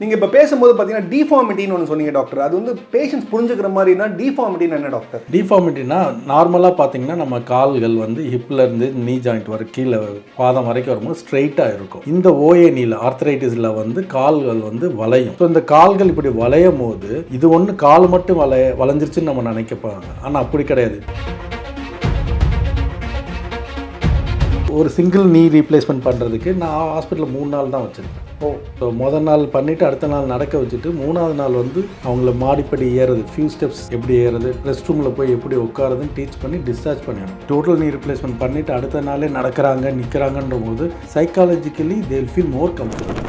நீங்க இப்ப பேசும்போது பாத்தீங்கன்னா டிஃபார்மிட்டின்னு ஒன்று சொன்னீங்க டாக்டர். அது வந்து பேஷண்ட்ஸ் புரிஞ்சுக்கிற மாதிரினா டிஃபார்மிட்டின்னு என்ன டாக்டர்? டிஃபார்மிட்டினா நார்மலாக பார்த்தீங்கன்னா நம்ம கால்கள் வந்து ஹிப்ல இருந்து நீ ஜாயிண்ட் வரை கீழே பாதம் வரைக்கும் வரும்போது ஸ்ட்ரெயிட்டாக இருக்கும். இந்த ஓஏ நீல ஆர்த்தரைட்டிஸில் வந்து கால்கள் வந்து வளையும். ஸோ இந்த கால்கள் இப்படி வளையும் போது இது ஒன்று கால் மட்டும் வளைஞ்சிருச்சுன்னு நம்ம நினைக்கப்பாங்க. ஆனால் அப்படி கிடையாது. ஒரு சிங்கிள் நீ ரீப்ளேஸ்மெண்ட் பண்ணுறதுக்கு நான் ஹாஸ்பிட்டலில் 3 நாள் தான் வச்சுருக்கேன். ஸோ முதல் நாள் பண்ணிவிட்டு அடுத்த நாள் நடக்க வச்சுட்டு 3ஆவது நாள் வந்து அவங்கள மாடிப்படி ஏறுறது, ஃபியூ ஸ்டெப்ஸ் எப்படி ஏறுறது, ரெஸ்ட் ரூமில் போய் எப்படி உட்காருதுன்னு டீச் பண்ணி டிஸ்சார்ஜ் பண்ணிடணும். டோட்டல் நீ ரீப்ளேஸ்மெண்ட் பண்ணிவிட்டு அடுத்த நாளே நடக்கிறாங்க நிற்கிறாங்கன்ற போது psychologically they will feel more comfortable.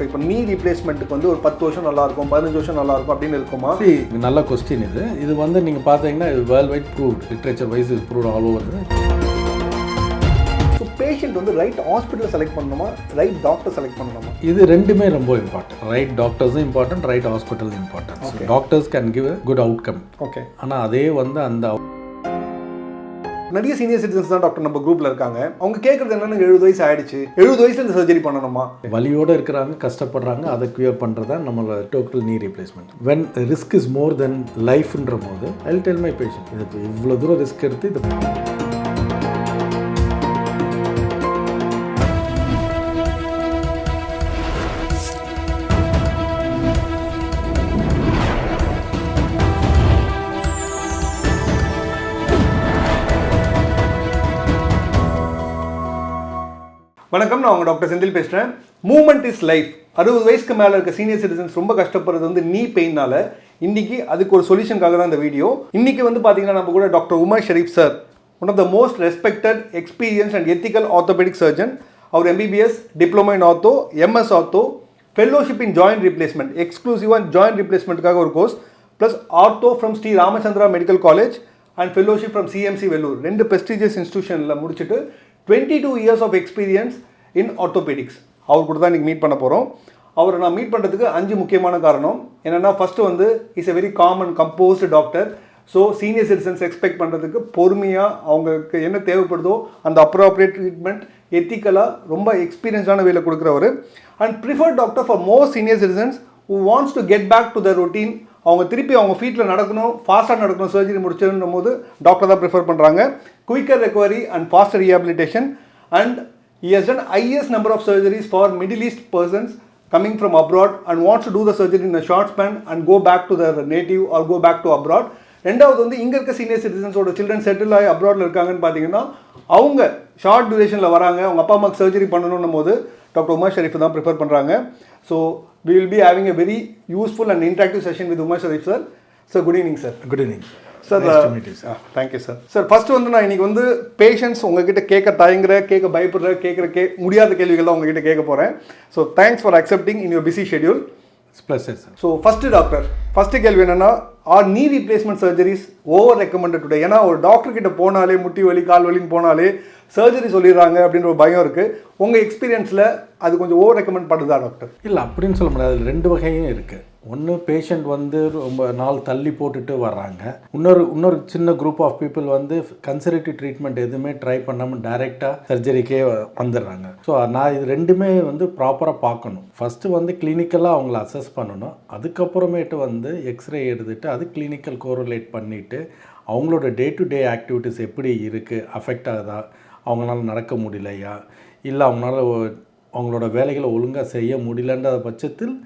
இப்போ நீ ரீப்ளேஸ்மெண்ட்டுக்கு வந்து ஒரு 10 வருஷம் நல்லாயிருக்கும், 15 வருஷம் நல்லாயிருக்கும் அப்படின்னு இருக்குமா? நல்ல கொஸ்டின் இது. இது வந்து நீங்கள் பார்த்தீங்கன்னா world wide proved, literature wise is proved all over. So patient வந்து ரைட் ஹாஸ்பிட்டல் செலக்ட் பண்ணணுமா, ரைட் டாக்டர் செலக்ட் பண்ணணுமா? இது ரெண்டுமே ரொம்ப இம்பார்ட்டன்ட். ரைட் டாக்டர்ஸும் important, right hospital important. Doctors can give a good outcome. Okay. ஆனால் அதே வந்து அந்த நிறைய சீனியர் சிட்டிசன்ஸ் தான் டாக்டர் நம்ம குரூப்ல இருக்காங்க. அவங்க கேட்கறது என்னன்னா 70 வயசு ஆயிடுச்சு, 70 வயசுல இந்த சர்ஜரி பண்ணணுமா? வலியோட இருக்கிறாங்க, கஷ்டப்படுறாங்க, அதை கியூர் பண்ணுறதா நம்மளோட total knee replacement. When risk is more தென் லைஃப்ன்ற போது I will tell my patient இது இவ்வளோ தூரம் ரிஸ்க் எடுத்து இது வணக்கம், நான் உங்கள் டாக்டர் செந்தில் பேசுகிறேன். Moment is life. 60 வயசுக்கு மேலே இருக்க சீனியர் சிட்டிசன்ஸ் ரொம்ப கஷ்டப்படுறது வந்து நீ பெயின்னால. இன்னைக்கு அதுக்கு ஒரு சொல்யூஷனுக்காக தான் இந்த வீடியோ. இன்னைக்கு வந்து பார்த்தீங்கன்னா நம்ம கூட doctor Umar Sharif sir, one of the most respected, experience and ethical orthopaedic surgeon. அவர் MBBS, diploma in ortho, MS ortho, fellowship in joint replacement, எக்ஸ்க்ளூசிவாக ஜாயிண்ட் ரீப்ளேஸ்மெண்ட்டுக்காக ஒரு course, plus ortho from Shri Ramachandra medical college and fellowship from CMC Vellore, 2 prestigious இன்ஸ்டியூஷனில் முடிச்சுட்டு 22 years of experience in orthopedics. அவர் கூட தான் இன்றைக்கி meet பண்ண போகிறோம். அவரை நான் மீட் பண்ணுறதுக்கு 5 முக்கியமான காரணம் என்னென்னா, ஃபஸ்ட்டு வந்து is a very com and composed doctor. So senior citizens expect பண்ணுறதுக்கு பொறுமையாக அவங்களுக்கு என்ன தேவைப்படுதோ அந்த அப்ரோப்ரியேட் ட்ரீட்மெண்ட் எத்திக்கலாக ரொம்ப எக்ஸ்பீரியன்ஸான வேலை கொடுக்குறவர். And preferred doctor for most senior citizens who wants to get back to the routine. அவங்க திருப்பி அவங்க ஃபீட்டில் நடக்கணும், ஃபாஸ்ட்டாக நடக்கணும், சர்ஜரி முடிச்சுன்ற போது டாக்டர் தான் ப்ரிஃபர் பண்ணுறாங்க. Quicker recovery and pastor rehabilitation. And he has done highest number of surgeries for Middle East persons coming from abroad and wants to do the surgery in a short span and go back to their native or go back to abroad. ரெண்டாவது வந்து இங்கே இருக்க senior சிட்டிசன்ஸோட children settle ஆகி அப்ராடில் இருக்காங்கன்னு பார்த்தீங்கன்னா அவங்க short டியூரேஷனில் வராங்க, அவங்க அப்பா அம்மாவுக்கு சர்ஜரி பண்ணணும் போது டாக்டர் உமர் ஷரீஃப் தான் ப்ரிஃபர் பண்ணுறாங்க. So we will be having a very useful and interactive session with Umar Sharif sir. Sir, good evening sir. Good evening. Sir, nice to meet you sir. Thank you sir. Sir, first வந்து நான் இன்னைக்கு வந்து patients உங்ககிட்ட கேட்க தயங்குற, கேட்க பயப்படுற, முடியாத கேள்விகள் தான் உங்ககிட்ட கேட்க போகிறேன். So thanks for accepting in your busy schedule. Pleasure sir. So first கேள்வி என்னென்னா, are knee replacement surgeries over recommended today? ஏன்னா ஒரு டாக்டர் கிட்ட போனாலே முட்டி வலி கால் வலின்னு போனாலே சர்ஜரி சொல்லிடுறாங்க அப்படின்ற ஒரு பயம் இருக்குது. உங்கள் எக்ஸ்பீரியன்ஸில் அது கொஞ்சம் ஓவர் ரெக்கமெண்ட் பண்ணுதா டாக்டர்? இல்லை, அப்படின்னு சொல்ல முடியாது. 2 வகையும் இருக்குது. ஒன்று பேஷண்ட் வந்து ரொம்ப நாள் தள்ளி போட்டுட்டு வர்றாங்க. இன்னொரு சின்ன குரூப் ஆஃப் பீப்புள் வந்து கன்சர்வேட்டிவ் ட்ரீட்மெண்ட் எதுவுமே ட்ரை பண்ணாமல் டைரெக்டாக சர்ஜரிக்கே வந்துடுறாங்க. ஸோ நான் இது ரெண்டுமே வந்து ப்ராப்பராக பார்க்கணும். ஃபஸ்ட்டு வந்து கிளினிக்கலாக அவங்கள அசஸ் பண்ணணும். அதுக்கப்புறமேட்டு வந்து எக்ஸ்ரே எடுத்துகிட்டு அது கிளினிக்கல் கோரிலேட் பண்ணிவிட்டு அவங்களோட டே டு டே ஆக்டிவிட்டீஸ் எப்படி இருக்குது, அஃபெக்ட் ஆகுதா, அவங்களால நடக்க முடியலையா, இல்லை அவங்களோட வேலைகளை ஒழுங்காக செய்ய முடியலன்ற பட்சத்தில்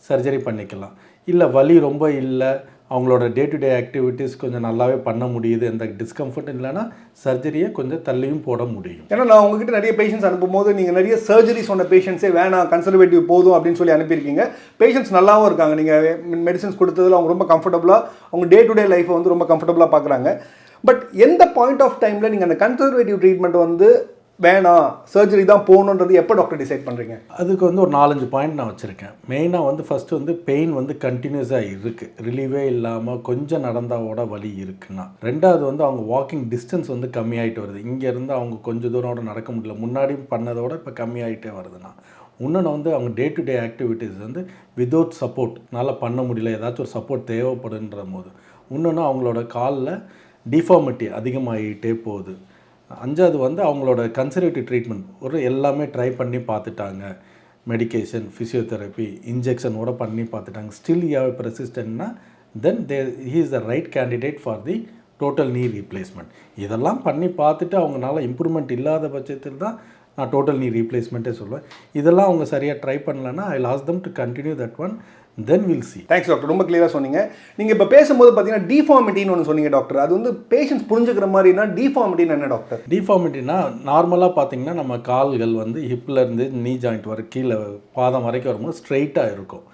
சர்ஜரி பண்ணிக்கலாம். இல்லை வலி ரொம்ப இல்லை, அவங்களோட டே டு டே ஆக்டிவிட்டீஸ் கொஞ்சம் நல்லாவே பண்ண முடியுது, எந்த டிஸ்கம்ஃபர்ட் இல்லைன்னா சர்ஜரியை கொஞ்சம் தள்ளியும் போட முடியும். ஏன்னா நான் உங்ககிட்ட நிறைய பேஷண்ட்ஸ் அனுப்பும்போது நீங்கள் நிறைய சர்ஜரி சொன்ன பேஷண்ட்ஸே வேணாம், கன்சர்வேட்டிவ் போதும் அப்படின்னு சொல்லி அனுப்பியிருக்கீங்க. பேஷண்ட்ஸ் நல்லாவும் இருக்காங்க. நீங்கள் மெடிசன்ஸ் கொடுத்ததில் அவங்க ரொம்ப கம்ஃபர்டபுளாக அவங்க டே டு டே லைஃப்பை வந்து ரொம்ப கம்ஃபர்டபுளாக பார்க்குறாங்க. பட் எந்த பாயிண்ட் ஆஃப் டைமில் நீங்கள் அந்த கன்சர்வேட்டிவ் ட்ரீட்மெண்ட் வந்து வேணாம் சர்ஜரி தான் போகணுன்றது எப்போ டாக்டர் டிசைட் பண்ணுறீங்க? அதுக்கு வந்து ஒரு 4-5 பாயிண்ட் நான் வச்சுருக்கேன். மெயினாக வந்து ஃபஸ்ட்டு வந்து பெயின் வந்து கண்டினியூஸாக இருக்குது, ரிலீவே இல்லாமல் கொஞ்சம் நடந்தாவோட வலி இருக்குன்னா. ரெண்டாவது வந்து அவங்க வாக்கிங் டிஸ்டன்ஸ் வந்து கம்மியாகிட்டு வருது. இங்கேருந்து அவங்க கொஞ்சம் தூரோட நடக்க முடியல, முன்னாடி பண்ணதோட இப்போ கம்மியாகிட்டே வருதுன்னா. இன்னொன்று வந்து அவங்க டே டு டே ஆக்டிவிட்டீஸ் வந்து வித்தவுட் சப்போர்ட் நல்லா பண்ண முடியல, ஏதாச்சும் ஒரு சப்போர்ட் தேவைப்படுன்ற போது. இன்னொன்று அவங்களோட காலில் டிஃபார்மிட்டி அதிகமாகிட்டே போகுது. 5வது வந்து அவங்களோட கன்சர்வேட்டிவ் ட்ரீட்மெண்ட் எல்லாமே ட்ரை பண்ணி பார்த்துட்டாங்க, மெடிகேஷன் ஃபிசியோதெரப்பி இன்ஜெக்ஷன் கூட பண்ணி பார்த்துட்டாங்க ஸ்டில் 𝗖𝗵_ப்ரசிஸ்டன்ட்னா then he is the right candidate for the total knee replacement. இதெல்லாம் பண்ணி பார்த்துட்டு அவங்களால இம்ப்ரூவ்மெண்ட் இல்லாத பட்சத்தில் தான் நான் டோட்டல் knee replacementே சொல்லுவேன். இதெல்லாம் அவங்க சரியாக ட்ரை பண்ணலன்னா ஐ last them to continue that one then will see. Thanks doctor, ரொம்ப கிளியராக சொன்னீங்க. நீங்கள் இப்போ பேசும்போது பார்த்தீங்கன்னா டிஃபார்மிட்டின்னு ஒன்று சொன்னீங்க டாக்டர். அது வந்து பேஷண்ட்ஸ் புரிஞ்சுக்கிற மாதிரினா டிஃபார்மிட்டின்னு என்ன டாக்டர்? டிஃபார்மிட்டினா நார்மலாக பார்த்தீங்கன்னா நம்ம கால்கள் வந்து ஹிப்லேருந்து நீ ஜாயிண்ட் வரை கீழே பாதம் வரைக்கும் வரும்போது ஸ்ட்ரைட்டாக இருக்கும்.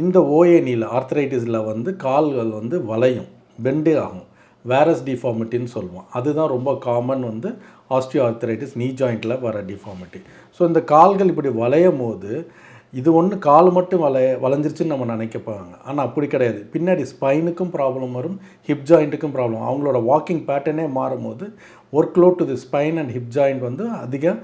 இந்த ஓஏ நீல ஆர்த்ரைட்டிஸில் வந்து கால்கள் வந்து வளையும், பெண்டே ஆகும், வேரஸ் டிஃபார்மிட்டின்னு சொல்லுவோம். அதுதான் ரொம்ப காமன் வந்து ஆஸ்டியோ ஆர்த்ரைட்டிஸ் நீ ஜாயிண்ட்டில் வர டிஃபார்மிட்டி. ஸோ இந்த கால்கள் இப்படி வளையும் போது இது ஒன்று கால் மட்டும் வளைஞ்சிருச்சுன்னு நம்ம நினைக்கப்பாங்க. ஆனால் அப்படி கிடையாது. பின்னாடி ஸ்பைனுக்கும் ப்ராப்ளம் வரும், ஹிப் ஜாயிண்ட்டுக்கும் ப்ராப்ளம். அவங்களோட வாக்கிங் பேட்டர்னே மாறும்போது work load to the spine and hip joint வந்து அதிகம்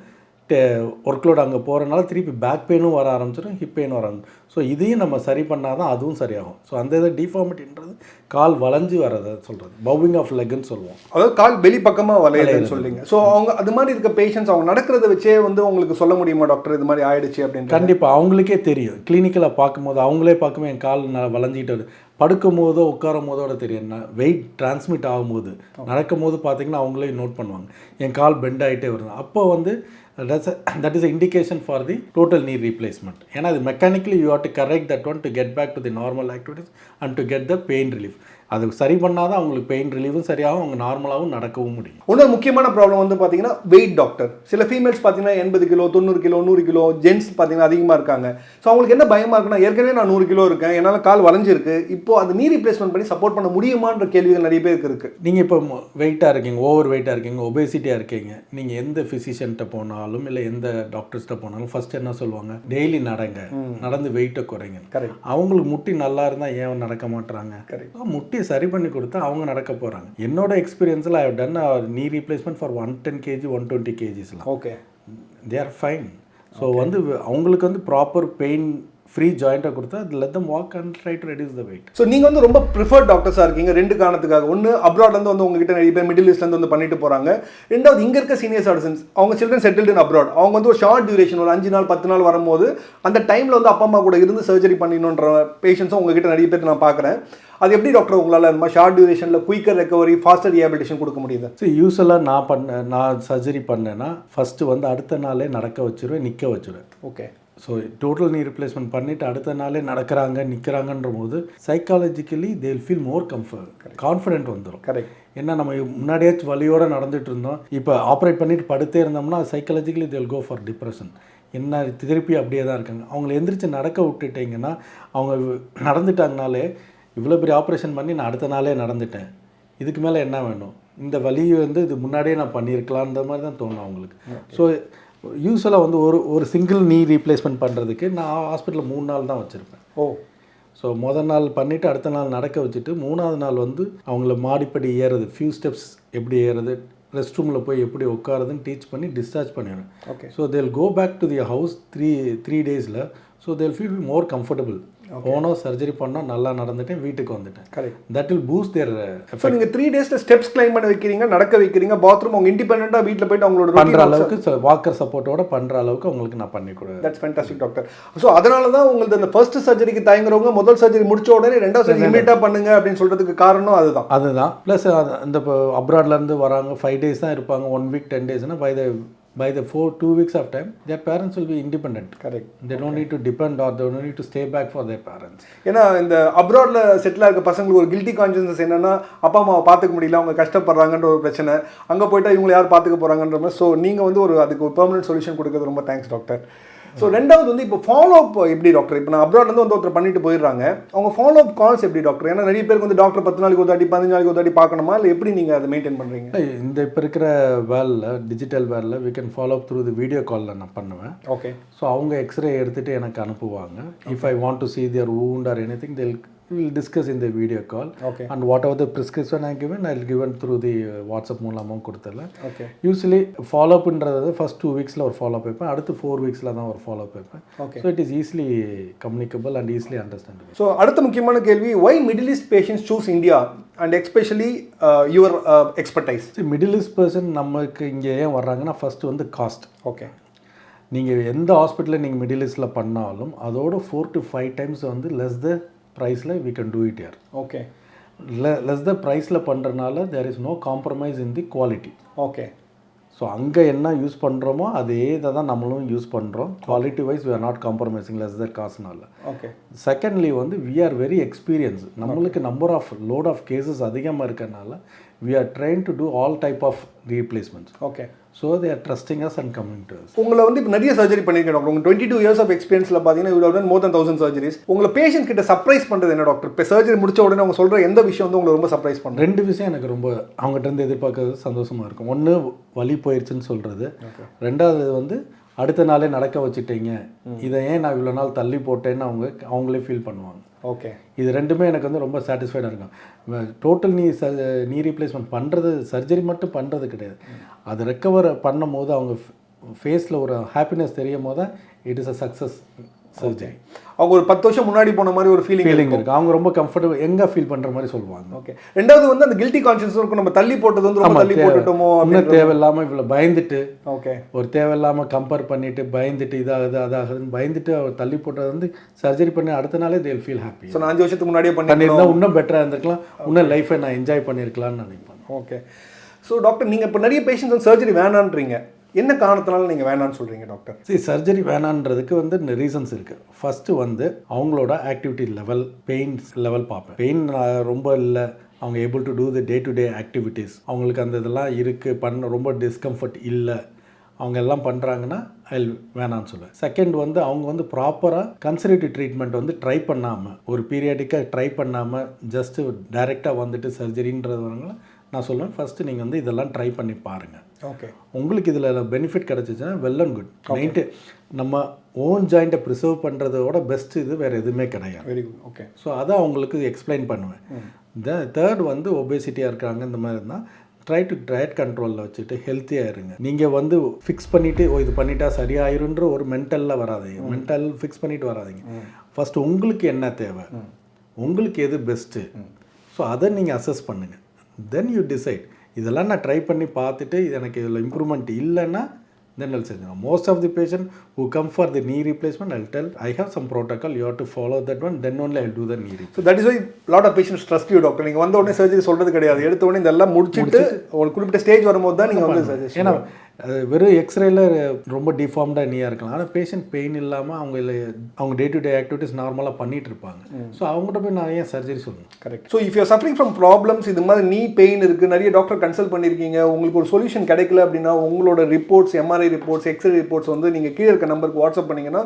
ஒர்க் லோட் அங்கே போகிறனால திருப்பி பேக் பெயினும் வர ஆரம்பிச்சிடும், ஹிப் பெயின் வர ஆரம்பிச்சிடும். ஸோ இதையும் நம்ம சரி பண்ணால் தான் அதுவும் சரியாகும். ஸோ அந்த இதை டிஃபார்மிட்டின்றது கால் வளைஞ்சு வரதை சொல்கிறது, பவுவிங் ஆஃப் லெக்குன்னு சொல்லுவோம். அதாவது கால் வெளிப்பக்கமாக வளையுதுன்னு சொல்லிங்க. ஸோ அவங்க அது மாதிரி இருக்க பேஷண்ட்ஸ் அவங்க நடக்கிறத வச்சே வந்து உங்களுக்கு சொல்ல முடியுமா டாக்டர் இது மாதிரி ஆயிடுச்சு அப்படின்னு? கண்டிப்பாக அவங்களுக்கே தெரியும். கிளினிக்கில் பார்க்கும்போது அவங்களே பார்க்கும்போது என் கால் வளைஞ்சிட்டு வருது, படுக்கும் போதோ உட்காரும் போதோட தெரியும். வெயிட் டிரான்ஸ்மிட் ஆகும்போது நடக்கும் போது பார்த்திங்கன்னா அவங்களே நோட் பண்ணுவாங்க என் கால் பெண்ட் ஆகிட்டே வருது. அப்போ வந்து that is an indication for the total knee replacement. ஏன்னா அது mechanically you have to correct that one to get back to the normal activities and to get the pain relief. அது சரி பண்ணால் தான் அவங்களுக்கு பெயின் ரிலீவும் சரியாகும், அவங்க நார்மலாகவும் நடக்கவும் முடியும். இன்னொரு முக்கியமான ப்ராப்ளம் வந்து பார்த்தீங்கன்னா வெயிட் டாக்டர். சில ஃபீமேல்ஸ் பார்த்தீங்கன்னா 80 கிலோ 90 கிலோ 100 கிலோ, ஜென்ட்ஸ் பார்த்தீங்கன்னா அதிகமாக இருக்காங்க. ஸோ அவங்களுக்கு என்ன பயமாக இருக்குன்னா, ஏற்கனவே நான் 100 கிலோ இருக்கேன், என்னால் கால் வளைஞ்சிருக்கு, இப்போ அது நீ ரீப்ளேஸ்மெண்ட் பண்ணி சப்போர்ட் பண்ண முடியுமான்ற கேள்விகள் நிறைய பேருக்கு இருக்குது. நீங்கள் இப்போ வெயிட்டாக இருக்கீங்க, ஓவர் வெயிட்டாக இருக்கீங்க, ஒபேசிட்டியாக இருக்கீங்க, நீங்கள் எந்த ஃபிசிஷியன்ட்ட போனாலும் இல்லை எந்த டாக்டர்ஸ்ட்ட போனாலும் ஃபர்ஸ்ட் என்ன சொல்லுவாங்க, டெய்லி நடங்க, நடந்து வெயிட்டை குறைங்க. கரெக்ட். அவங்களுக்கு முட்டி நல்லா இருந்தால் ஏன் நடக்க மாட்டுறாங்க? கரெக்ட். முட்டி சரி பண்ணி கொடுத்தா அவங்க நடக்க போகிறாங்க. என்னோட எக்ஸ்பீரியன்ஸில் I have done knee replacement for 110 kg 120 kgsலாம். Okay, they are fine. So வந்து அவங்களுக்கு வந்து ப்ராப்பர் பெயின் ஃப்ரீ ஜாயிண்ட்டை கொடுத்தா let them walk and try to reduce the weight. So நீங்கள் வந்து ரொம்ப ப்ரிஃபர்ட் டாக்டர்ஸாக இருக்கீங்க ரெண்டு காரணத்துக்காக. ஒன்று அப்ராட்லேருந்து வந்து உங்ககிட்ட நிறைய பேர் மிடில் ஈஸ்ட்லேருந்து வந்து பண்ணிட்டு போகிறாங்க. ரெண்டாவது இங்கே இருக்க சீனியர் சிட்டிசன்ஸ் அவங்க சில்ட்ரன் செட்டில்டு இன் அப்ராட், அவங்க வந்து ஒரு ஷார்ட் டியூரேஷன் ஒரு 5 நாள் 10 நாள் வரும்போது அந்த டைமில் வந்து அப்பா அம்மா கூட இருந்து சர்ஜரி பண்ணிடணுன்ற பேஷண்ட்ஸும் உங்ககிட்ட நிறைய பேர் நான் பார்க்குறேன். அது எப்படி டாக்டர் உங்களால் அந்த மாதிரி ஷார்ட் டியூரேஷனில் குயிக்கர் ரெக்கவரி ஃபாஸ்டர் ரீஹாபிலிட்டேஷன் கொடுக்க முடியுது? ஸோ யூஸ்வலாக நான் சர்ஜரி பண்ணேன்னா ஃபஸ்ட்டு வந்து அடுத்த நாளே நடக்க வச்சுருவேன், நிற்க வச்சுருவேன். Okay. So total knee replacement பண்ணிவிட்டு அடுத்த நாளே நடக்கிறாங்க நிற்கிறாங்கன்ற போது psychologically they will feel more confident வந்துடும். கரெக்ட். ஏன்னா நம்ம முன்னாடியாச்சும் வலியோடு நடந்துட்டு இருந்தோம், இப்போ ஆப்ரேட் பண்ணிட்டு படுத்தே இருந்தோம்னா psychologically they will go for depression. என்ன திருப்பி அப்படியே தான் இருக்காங்க. அவங்கள எந்திரிச்சு நடக்க விட்டுட்டிங்கன்னா அவங்க நடந்துட்டாங்கனாலே இவ்வளோ பெரிய ஆப்ரேஷன் பண்ணி நான் அடுத்த நாளே நடந்துட்டேன், இதுக்கு மேலே என்ன வேணும், இந்த வலியை வந்து இது முன்னாடியே நான் பண்ணியிருக்கலான்ற மாதிரி தான் தோணும் அவங்களுக்கு. ஸோ யூஸ்வலாக வந்து ஒரு சிங்கிள் knee ரீப்ளேஸ்மெண்ட் பண்ணுறதுக்கு நான் ஹாஸ்பிட்டலில் 3 நாள் தான் வச்சுருப்பேன். ஓ. ஸோ மொதல் நாள் பண்ணிவிட்டு அடுத்த நாள் நடக்க வச்சுட்டு 3ஆவது நாள் வந்து அவங்கள மாடிப்படி ஏறுறது, ஃபியூ ஸ்டெப்ஸ் எப்படி ஏறுறது, ரெஸ்ட் ரூமில் போய் எப்படி உட்காருதுன்னு டீச் பண்ணி டிஸ்சார்ஜ் பண்ணிடுவேன். Okay. So they will go back to the house three டேஸில். So they will feel more comfortable. போனோம் சர்ஜரி பண்ணோம், நல்லா நடந்துட்டேன், வீட்டுக்கு வந்துட்டேன். Correct. That will boost their effect. So நீங்கள் 3 டேஸில் ஸ்டெப்ஸ் கிளைம் பண்ண வைக்கிறீங்க, நடக்க வைக்கிறீங்க, பாத்ரூம் அவங்க இண்டிபெண்டாக வீட்டில் போயிட்டு அவங்களோட பண்ணுற அளவுக்கு வாக்கர் சப்போர்ட்டோட பண்ணுற அளவுக்கு அவங்களுக்கு நான் பண்ணி கொடுவேன். That's fantastic doctor. ஸோ அதனால தான் உங்களுக்கு அந்த ஃபர்ஸ்ட் சர்ஜரிக்கு தயங்குறவங்க முதல் சர்ஜரி முடிச்ச உடனே 2வது சர்ஜரி இமீடியட்டாக பண்ணுங்க அப்படின்னு சொல்கிறதுக்கு காரணம் அதுதான். ப்ளஸ் இந்த இப்போ அப்ராட்லேருந்து வராங்க 5 டேஸ் தான் இருப்பாங்க, 1 week 10 டேஸ்னால் by the 2 weeks of time their parents will be independent. Correct. They don't need to depend or they don't need to stay back for their parents. ஏன்னா இந்த அப்ராட்ல செட்டில் ஆகிற பசங்களுக்கு ஒரு கில்ட்டி கான்ஷியஸ்னஸ் என்னன்னா, அப்பா அம்மாவை பார்த்துக்க முடியல, அவங்க கஷ்டப்படுறாங்கன்ற ஒரு பிரச்சனை, அங்கே போய்ட்டா இவங்களை யார் பார்த்துக்க போகிறாங்கன்ற மாதிரி. ஸோ நீங்கள் வந்து அதுக்கு ஒரு பெர்மனன்ட் சொல்யூஷன் கொடுக்குறது ரொம்ப தேங்க்ஸ் டாக்டர். ஸோ ரெண்டாவது வந்து இப்போ ஃபாலோ அப் எப்படி டாக்டர்? இப்போ நான் அப்ராட்லேருந்து வந்து ஒருத்தர் பண்ணிட்டு போயிடுறாங்க, அவங்க ஃபாலோ அப் கால்ஸ் எப்படி டாக்டர்? ஏன்னா நிறைய பேருக்கு வந்து டாக்டர் 10 நாளைக்கு ஒரு தாட்டி 15 நாளைக்கு ஒரு தாட்டி பார்க்கணுமா, இல்லை எப்படி நீங்கள் அதை மெயின்டைன் பண்ணுறீங்க? இந்த இப்போ இருக்கிற டிஜிட்டல் வேலில் we can follow up through the video காலில் நான் பண்ணுவேன். ஓகே. ஸோ அவங்க எக்ஸ்ரே எடுத்துகிட்டு எனக்கு அனுப்புவாங்க. If I want to see their wound or anything they will discuss in the video call. Okay. And whatever the prescription I given I will given through the WhatsApp மூலமாக கொடுத்தல. Okay. Usually follow up ன்றது first 2 weeksல ஒரு follow up வைப்பேன், அடுத்து 4 weeksல தான் ஒரு follow up வைப்பேன். Okay. So it is easily communicable and easily understandable. So அடுத்த முக்கியமான கேள்வி, why Middle East patients choose India and especially your expertise? See, Middle East person நமக்கு இங்கே ஏன் வர்றாங்கன்னா ஃபர்ஸ்ட் வந்து காஸ்ட். ஓகே. நீங்கள் எந்த ஹாஸ்பிட்டலில் நீங்கள் மிடில் ஈஸ்டில் பண்ணாலும் அதோட 4 to 5 டைம்ஸ் வந்து லெஸ் த ப்ரைஸில் we can do it here. Okay. Less the ப்ரைஸில் பண்ணுறதுனால there is no compromise in the quality. Okay. So அங்கே என்ன யூஸ் பண்ணுறோமோ அதே இதை தான் நம்மளும் யூஸ் பண்ணுறோம். Quality wise we are not compromising less the காசுனால. ஓகே. செகண்ட்லி வந்து வி ஆர் வெரி எக்ஸ்பீரியன்ஸ். நம்மளுக்கு லோட் ஆஃப் கேசஸ் அதிகமாக இருக்கிறனால we are train to do all type of replacements. Okay. So they are trusting us and coming to us. உங்களை வந்து இப்போ நிறைய surgery பண்ணியிருக்கேன் டாக்டர். உங்கள் 22 years ஆஃப் எக்ஸ்பீரியன்ஸில் பார்த்தீங்கன்னா இவ்வளோ மோர் than 1000 சர்ஜரிஸ். உங்களை பேஷண்ட் கிட்ட சர்ப்ரைஸ் பண்ணுறது என்ன டாக்டர்? இப்போ சர்ஜரி முடிச்ச உடனே அவங்க சொல்கிற எந்த விஷயம் வந்து உங்களை ரொம்ப சர்ப்ரைஸ் பண்ணுறது? 2 விஷயம் எனக்கு ரொம்ப அவங்ககிட்ட இருந்து எதிர்பார்க்கறது சந்தோஷமாக இருக்கும். ஒன்று வலி போயிடுச்சுன்னு சொல்கிறது. ரெண்டாவது வந்து அடுத்த நாளே நடக்க வச்சுட்டீங்க, இதை ஏன் நான் இவ்வளோ நாள் தள்ளி போட்டேன்னு அவங்களே ஃபீல் பண்ணுவாங்க. ஓகே. இது ரெண்டுமே எனக்கு வந்து ரொம்ப சாட்டிஸ்ஃபைடாக இருக்கும். டோட்டல் நீ ரீப்ளேஸ்மெண்ட் பண்ணுறது சர்ஜரி மட்டும் பண்ணுறது கிடையாது. அது ரெக்கவர் பண்ணும் போது அவங்க ஃபேஸில் ஒரு ஹாப்பினஸ் தெரியும் போது தான் it is a success surgery. அவங்க ஒரு 10 வருஷம் முன்னாடி போன மாதிரி ஒரு ஃபீலிங் இருக்குது. அவங்க ரொம்ப கம்ஃபர்டபுள் எங்கே ஃபீல் பண்ணுற மாதிரி சொல்லுவாங்க. ஓகே. ரெண்டாவது வந்து அந்த கில்ட்டி கான்ஷியஸ் இருக்கும், நம்ம தள்ளி போட்டது வந்து ரொம்ப தள்ளி போட்டுட்டோமோ இன்னும் தேவையில்லாமல் இவ்வளோ பயந்துட்டு. ஓகே. ஒரு தேவையில்லாமல் கம்பேர் பண்ணிட்டு பயந்துட்டு அதாகுதுன்னு பயந்துட்டு அவர் தள்ளி போட்டது வந்து சர்ஜரி பண்ணி அடுத்த நாளே தே வில் ஃபீல் ஹாப்பி. ஸோ நான் 5 வருஷத்துக்கு முன்னாடியே பண்ணியிருந்தா இன்னும் பெட்டராக இருந்திருக்கலாம், இன்னும் லைஃபை நான் என்ஜாய் பண்ணியிருக்கலாம்னு நினைப்பேன். ஓகே. ஸோ டாக்டர் நீங்கள் இப்போ நிறைய பேஷண்ட்ஸ் வந்து சர்ஜரி வேணான்றீங்க, என்ன காரணத்தினால நீங்கள் வேணான்னு சொல்கிறீங்க டாக்டர்? சர்ஜரி வேணான்றதுக்கு வந்து ரீசன்ஸ் இருக்குது. ஃபஸ்ட்டு வந்து அவங்களோட ஆக்டிவிட்டி லெவல், பெயின் லெவல் பார்ப்பேன். பெயின் ரொம்ப இல்லை, அவங்க able to do the day to day activities, அவங்களுக்கு அந்த இதெல்லாம் இருக்குது, ரொம்ப டிஸ்கம்ஃபர்ட் இல்லை, அவங்க எல்லாம் பண்ணுறாங்கன்னா வேணான்னு சொல்லுவேன். செகண்ட் வந்து அவங்க வந்து ப்ராப்பராக கன்சர்வேட்டிவ் ட்ரீட்மெண்ட் வந்து ட்ரை பண்ணாமல், ஒரு பீரியாடிக்காக ட்ரை பண்ணாமல் ஜஸ்ட்டு டைரெக்டாக வந்துட்டு சர்ஜரின்றதுனால நான் சொல்லுவேன் ஃபஸ்ட்டு நீங்கள் வந்து இதெல்லாம் ட்ரை பண்ணி பாருங்கள். ஓகே. உங்களுக்கு இதில் பெனிஃபிட் கிடச்சிச்சுன்னா வெல் அண்ட் குட். நம்ம ஓன் ஜாயிண்ட்டை ப்ரிசர்வ் பண்ணுறதோட பெஸ்ட் இது வேறு எதுவுமே கிடையாது. Very good. ஓகே. ஸோ அதை அவங்களுக்கு எக்ஸ்பிளைன் பண்ணுவேன். தேர்ட் வந்து ஒபேசிட்டியாக இருக்காங்க இந்த மாதிரி இருந்தால் ட்ரை டு டயட் கண்ட்ரோலில் வச்சுட்டு ஹெல்த்தியாக இருங்க. நீங்கள் வந்து ஃபிக்ஸ் பண்ணிவிட்டு இது பண்ணிட்டா சரியாயிருன்ற ஒரு மென்டலில் வராதிங்க. மென்டல் ஃபிக்ஸ் பண்ணிவிட்டு வராதிங்க. ஃபஸ்ட்டு உங்களுக்கு என்ன தேவை, உங்களுக்கு எது பெஸ்ட்டு, ஸோ அதை நீங்கள் அசஸ் பண்ணுங்கள். Then you decide. இதெல்லாம் நான் ட்ரை பண்ணி பார்த்துட்டு எனக்கு இதில் இம்ப்ரூவ்மெண்ட் இல்லைன்னா then I'll say most of the patient who come for the knee replacement, I'll tell I have some protocol, you have to follow that one, then only I'll do the knee replacement. So that is why lot of patients trust you doctor. நீங்கள் வந்த உடனே surgery சொல்கிறது கிடையாது, எடுத்த உடனே இதெல்லாம் முடிச்சுட்டு ஒரு குறிப்பிட்ட ஸ்டேஜ் வரும்போது தான் நீங்கள் வந்து சஜஸ்ட். ஏன்னா வெறும் எக்ஸ்ரேல ரொம்ப டிஃபார்ம்டாக நீயாக இருக்கலாம், ஆனால் பேஷண்ட் பெயின் இல்லாமல் அவங்க டே டு டே ஆக்டிவிட்டிஸ் நார்மலாக பண்ணிட்டு இருப்பாங்க. ஸோ அவங்ககிட்ட போய் நான் ஏன் சர்ஜரி சொல்லணும்? Correct. So if you suffering from problems, இது மாதிரி நீ பெயின் இருக்குது, நிறைய டாக்டர் கன்சல்ட் பண்ணியிருக்கீங்க, உங்களுக்கு ஒரு சொல்யூஷன் கிடைக்கல அப்படின்னா உங்களோட reports, MRI reports, X-ray reports வந்து நீங்கள் கீழே இருக்க நம்பருக்கு வாட்ஸ்அப் பண்ணிங்கன்னா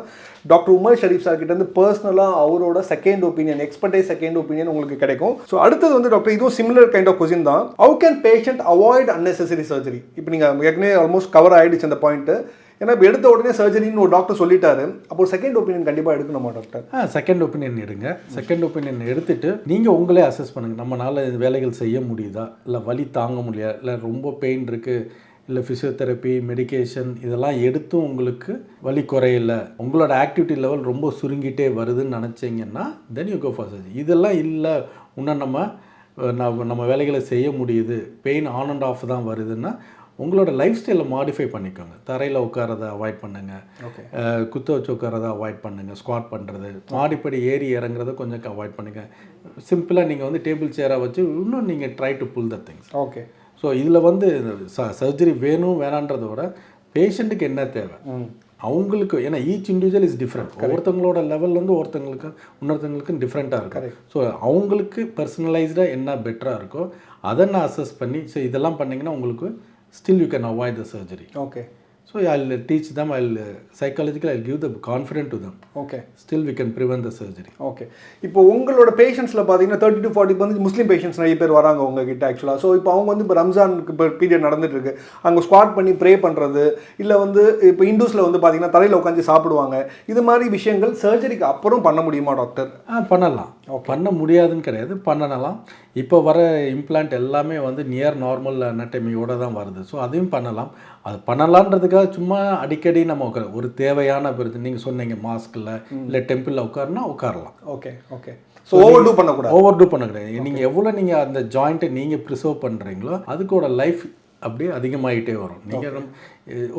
டாக்டர் உமர் ஷரீஃப் சார் கிட்ட இருந்து பர்சனலாக அவரோட second opinion, expertise second opinion உங்களுக்கு கிடைக்கும். ஸோ அடுத்தது வந்து டாக்டர் இதுவும் சிமிலர் கைண்ட் ஆஃப் கொஸ்டின் தான். How can patient avoid unnecessary surgery? இப்போ நீங்கள் ஏற்கனவே ஆல்மோஸ்ட் கவர் ஆகிடுச்சு அந்த பாயிண்ட்டு. ஏன்னா இப்போ எடுத்த உடனே சர்ஜரின்னு ஒரு டாக்டர் சொல்லிட்டாரு, அப்போ செகண்ட் ஒப்பீனியன் கண்டிப்பாக எடுக்கணுமா டாக்டர்? செகண்ட் ஒப்பீனியன் எடுங்க. செகண்ட் ஒப்பீனியன் எடுத்துட்டு நீங்கள் உங்களே அசஸ் பண்ணுங்கள், நம்மளால் வேலைகள் செய்ய முடியுதா, இல்லை வலி தாங்க முடியாது, இல்லை ரொம்ப பெயின் இருக்குது, இல்லை ஃபிசியோதெரப்பி மெடிக்கேஷன் இதெல்லாம் எடுத்தும் உங்களுக்கு வலி குறையில, உங்களோட ஆக்டிவிட்டி லெவல் ரொம்ப சுருங்கிட்டே வருதுன்னு நினச்சிங்கன்னா then you go for surgery. இதெல்லாம் இல்லை, இன்னும் நம்ம வேலைகளை செய்ய முடியுது, பெயின் ஆன் அண்ட் ஆஃப் தான் வருதுன்னா உங்களோட லைஃப் ஸ்டைலை மாடிஃபை பண்ணிக்கோங்க. தரையில் உட்காரதை அவாய்ட் பண்ணுங்கள், குத்த வச்சு உட்காரதை அவாய்ட் பண்ணுங்கள், ஸ்குவாட் பண்ணுறது, மாடிப்படி ஏறி இறங்குறத கொஞ்சம் அவாய்ட் பண்ணுங்கள். சிம்பிளாக நீங்கள் வந்து டேபிள் சேராக வச்சு இன்னும் நீங்கள் try to pull the things. Okay. So இதில் வந்து சர்ஜரி வேணும் வேணான்றத விட பேஷண்ட்டுக்கு என்ன தேவை அவங்களுக்கு, ஏன்னா ஈச் இண்டிவிஜுவல் இஸ் டிஃப்ரெண்ட். ஒருத்தவங்களோட லெவல் வந்து இன்னொருத்தவங்களுக்கு டிஃப்ரெண்ட்டாக இருக்கும். ஸோ அவங்களுக்கு பர்சனலைஸ்டாக என்ன பெட்டராக இருக்கோ அதை நான் அசஸ் பண்ணி ஸோ இதெல்லாம் பண்ணிங்கன்னா உங்களுக்கு still you can avoid the surgery. Okay. So I'll teach them, psychologically I'll give the confidence to them. Okay. Still we can prevent the surgery. Okay. இப்போ உங்களோட பேஷண்ட்ஸில் பார்த்தீங்கன்னா 30 to 40 வந்து முஸ்லீம் பேஷண்ட்ஸ் நிறைய பேர் வராங்க உங்ககிட்ட ஆக்சுவலாக. ஸோ இப்போ அவங்க வந்து இப்போ ரம்ஜானுக்கு இப்போ பீரியட் நடந்துட்டு இருக்கு, அங்கே ஸ்குவாட் பண்ணி ப்ரே பண்ணுறது, இல்லை வந்து இப்போ இண்டூஸில் வந்து பார்த்தீங்கன்னா தரையில் உட்காந்து சாப்பிடுவாங்க, இது மாதிரி விஷயங்கள் சர்ஜரிக்கு அப்புறம் பண்ண முடியுமா டாக்டர்? பண்ணலாம். பண்ண முடியாதுன்னு கிடையாது, பண்ணலாம். இப்போ வர இம்ப்ளான்ட் எல்லாமே வந்து நியர் நார்மல் அனாட்டமியோட தான் வருது. ஸோ அதையும் பண்ணலாம். அது பண்ணலான்றதுக்காக சும்மா அடிக்கடி நம்ம ஒரு தேவையான பிறகு நீங்கள் சொன்னீங்க மாஸ்கில் இல்லை டெம்பிளில் உட்காரலாம். Okay. Okay. So overdo பண்ணக்கூடாது. நீங்கள் எவ்வளோ நீங்கள் அந்த ஜாயிண்ட்டை நீங்கள் ப்ரிசர்வ் பண்ணுறீங்களோ அதுக்கோட லைஃப் அப்படியே அதிகமாகிட்டே வரும். நீங்கள்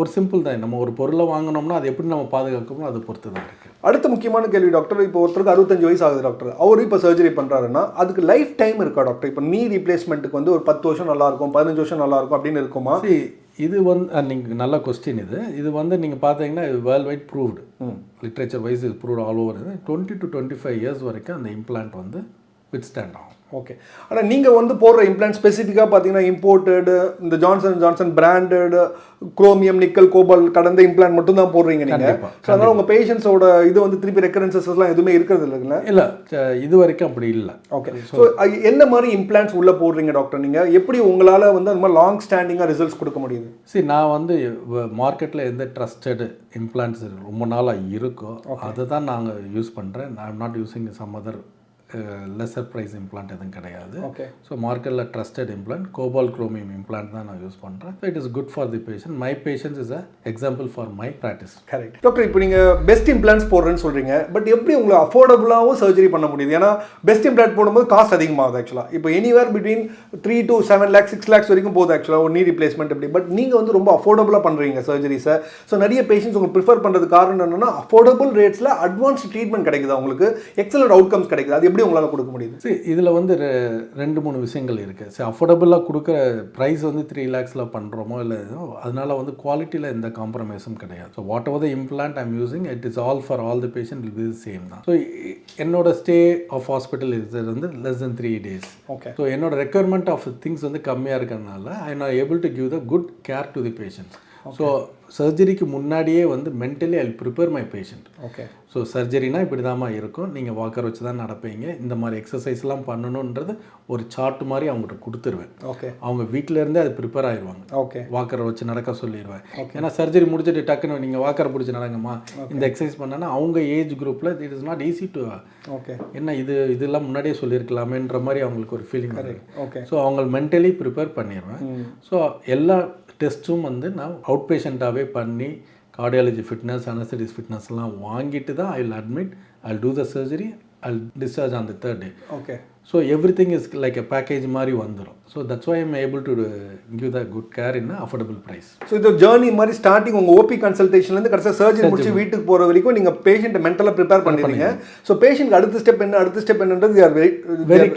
ஒரு சிம்பிள் தான், நம்ம ஒரு பொருளை வாங்கினோம்னா அது எப்படி நம்ம பாதுகாக்கணும் அதை பொறுத்து தான் இருக்குது. அடுத்த முக்கியமான கேள்வி டாக்டர், இப்போ ஒருத்தருக்கு 65 வயசு ஆகுது டாக்டர், அவர் இப்போ சர்ஜரி பண்ணுறாருன்னா அதுக்கு லைஃப் டைம் இருக்கா டாக்டர்? இப்போ நீ ரீப்ளேஸ்மெண்ட்டுக்கு வந்து ஒரு 10 வருஷம் நல்லாயிருக்கும், 15 வருஷம் நல்லாயிருக்கும் அப்படின்னு இருக்குமா? இது வந்து நீங்கள் நல்ல கொஸ்டின். இது வந்து நீங்கள் பார்த்தீங்கன்னா இது world wide proved, literature wise இது proved all over. 20 to 25 years வரைக்கும் அந்த இம்ப்ளான்ட் வந்து வித்ஸ்டாண்ட் ஆகும். ஓகே. ஆனால் நீங்கள் வந்து போடுற இம்ப்ளான்ட் ஸ்பெசிஃபிக்காக பார்த்தீங்கன்னா இம்போர்ட்டடு, இந்த Johnson branded, chromium, nickel, cobalt கடந்த இம்ப்ளான்ட் மட்டும் தான் போடுறீங்க நீங்கள். ஸோ அதனால் உங்கள் பேஷண்ட்ஸோட இது வந்து திருப்பி ரெக்கரன்சஸ்லாம் எதுவுமே இருக்கிறது இல்லைங்களா? இல்லை, இது வரைக்கும் அப்படி இல்லை. ஓகே. ஸோ என்ன மாதிரி இம்ப்ளான்ட்ஸ் உள்ளே போடுறீங்க டாக்டர்? நீங்கள் எப்படி உங்களால் வந்து அந்த மாதிரி லாங் ஸ்டாண்டிங்காக ரிசல்ட்ஸ் கொடுக்க முடியுது? சரி, நான் வந்து மார்க்கெட்டில் எந்த ட்ரஸ்டட் இம்ப்ளான்ட்ஸ் ரொம்ப நாளாக இருக்கோ அதை தான் நாங்கள் யூஸ் பண்ணுறேன். I am not using some other lesser price implant எதுவும் கிடையாது. ஓகே. ஸோ மார்க்கெட்டில் trusted implant cobalt chromium implant தான் நான் யூஸ் பண்ணுறேன். So it is good for the patient. My patients is a example for my practice. Correct doctor. இப்போ நீங்கள் best implants போடுறேன்னு சொல்கிறீங்க, பட் எப்படி உங்களுக்கு அஃபோர்டபுளாகவும் சர்ஜரி பண்ண முடியுது? ஏன்னா பெஸ்ட் இம்ப்ளான்ட் போடும்போது காஸ்ட் அதிகமாகுது ஆக்சுவலாக. இப்போ anywhere between 3 to 7 lakhs 6 lakhs வரைக்கும் போகுது ஆக்சுவலாக ஒரு நீ ரீப்ளேஸ்மெண்ட் எப்படி. பட் நீங்கள் வந்து ரொம்ப அஃபோர்டபுளாக பண்ணுறீங்க சர்ஜரிஸை. ஸோ நிறைய பேஷண்ட்ஸ் உங்களுக்கு ப்ரிஃபர் பண்ணுறது காரணம் என்னென்னா அஃபோர்டபுள் ரேட்ஸில் அட்வான்ஸ் ட்ரீட்மெண்ட் கிடைக்குது, அவங்களுக்கு எக்ஸலண்ட் அவுட்கம்ஸ் கிடைக்குது. அது எப்படி உங்களால் கொடுக்க முடியுது? சரி, இதில் வந்து 2-3 விஷயங்கள் இருக்குது. சரி, அஃபோர்டபுளாக கொடுக்குற ப்ரைஸ் வந்து 3 lakhsல பண்ணுறோமோ இல்லை, அதனால் வந்து குவாலிட்டியில் எந்த காம்ப்ரமைஸும் கிடையாது. So whatever the implant I'm using it is all for all the patient will be the same தான். ஸோ என்னோட ஸ்டே ஆஃப் ஹாஸ்பிட்டல் இது வந்து less than 3 days. Okay. So என்னோட ரெக்குயர்மெண்ட் ஆஃப் திங்ஸ் வந்து கம்மியாக இருக்கிறதுனால I not able to give the good care to the patient. So சர்ஜரிக்கு முன்னாடியே வந்து mentally I prepare my patient. Okay. So சர்ஜரினா இப்படி தாம்மா இருக்கும், நீங்கள் வாக்கர் வச்சு தான் நடப்பீங்க, இந்த மாதிரி எக்ஸசைஸ்லாம் பண்ணணுன்றது ஒரு சார்ட் மாதிரி அவங்ககிட்ட கொடுத்துருவேன். ஓகே. அவங்க வீட்டிலேருந்தே அது ப்ரிப்பேர் ஆயிடுவாங்க. ஓகே. வாக்கரை வச்சு நடக்க சொல்லிடுவேன். ஏன்னா சர்ஜரி முடிச்சுட்டு டக்குன்னு நீங்கள் வாக்கரை பிடிச்சி நடங்கம்மா, இந்த எக்ஸசைஸ் பண்ணனா அவங்க ஏஜ் குரூப்பில் it is not easy to. Okay. என்ன இதெல்லாம் முன்னாடியே சொல்லியிருக்கலாமேன்ற மாதிரி அவங்களுக்கு ஒரு ஃபீலிங் வரும். ஓகே. ஸோ அவங்க மென்டலி ப்ரிப்பேர் பண்ணிடுவேன். ஸோ எல்லா டெஸ்ட்டும் வந்து நான் அவுட் பேஷண்ட்டாகவே பண்ணி கார்டியாலஜி ஃபிட்னஸ், அனஸ்தடிஸ் ஃபிட்னஸ்லாம் வாங்கிட்டு தான் I will admit, I will do the surgery, I will discharge on the 3rd day. Okay. So everything is like a package மாதிரி வந்துடும். So that's why I'm able to give the good care in affordable price. So இது journey மாதிரி starting உங்கள் OP கன்சல்டேஷன்லேருந்து கடைசியாக surgery முடிச்சு வீட்டுக்கு போகிற வரைக்கும் நீங்கள் பேஷண்ட்டை மென்டலாக ப்ரிப்பேர் பண்ணிடுறீங்க. ஸோ பேஷண்ட் அடுத்த ஸ்டெப் என்னன்றது very